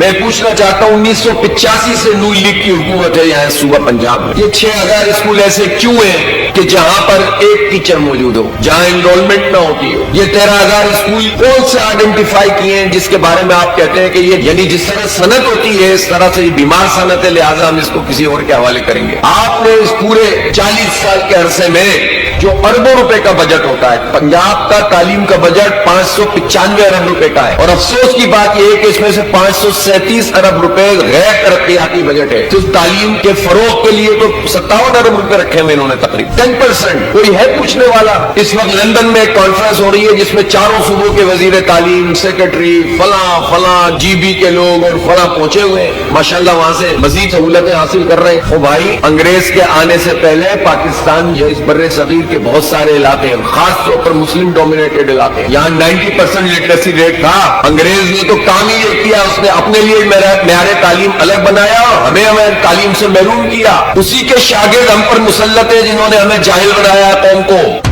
میں پوچھنا چاہتا ہوں 1985 سے نون لیگ کی حکومت ہے یہاں صوبہ پنجاب میں، یہ 6000 اسکول ایسے کیوں ہیں کہ جہاں پر ایک ٹیچر موجود ہو، جہاں انرولمنٹ نہ ہوتی ہو؟ یہ 13000 اسکول کون سے آئیڈینٹیفائی کیے ہیں جس کے بارے میں آپ کہتے ہیں کہ یہ یعنی جس طرح صنعت ہوتی ہے اس طرح سے یہ بیمار صنعت ہے، لہٰذا ہم اس کو کسی اور کے حوالے کریں گے؟ آپ نے اس پورے 40 سال کے عرصے میں جو اربوں روپے کا بجٹ ہوتا ہے، پنجاب کا تعلیم کا بجٹ 595 ارب روپے کا ہے، اور افسوس کی بات یہ ہے کہ اس میں سے 537 ارب روپے غیر ترقیاتی بجٹ ہے۔ تو تعلیم کے فروغ کے لیے تو 57 ارب روپے رکھے ہوئے انہوں نے تقریباً 10%۔ کوئی ہے پوچھنے والا؟ اس وقت لندن میں ایک کانفرنس ہو رہی ہے جس میں چاروں صوبوں کے وزیر تعلیم، سیکرٹری، فلاں جی بی کے لوگ اور فلاں پہنچے ہوئے ہیں، ماشاءاللہ وہاں سے مزید سہولتیں حاصل کر رہے ہیں۔ او بھائی، انگریز کے آنے سے پہلے پاکستان جو اس بر صغیر کے بہت سارے علاقے ہیں، خاص طور پر مسلم ڈومینیٹڈ علاقے ہیں، یہاں 90% لٹریسی ریٹ تھا۔ انگریز نے تو کام ہی یہ کیا، اس نے اپنے لیے معیار تعلیم الگ بنایا اور ہمیں تعلیم سے محروم کیا۔ اسی کے شاگرد ہم پر مسلط ہیں جنہوں نے ہمیں جاہل بنایا قوم کو۔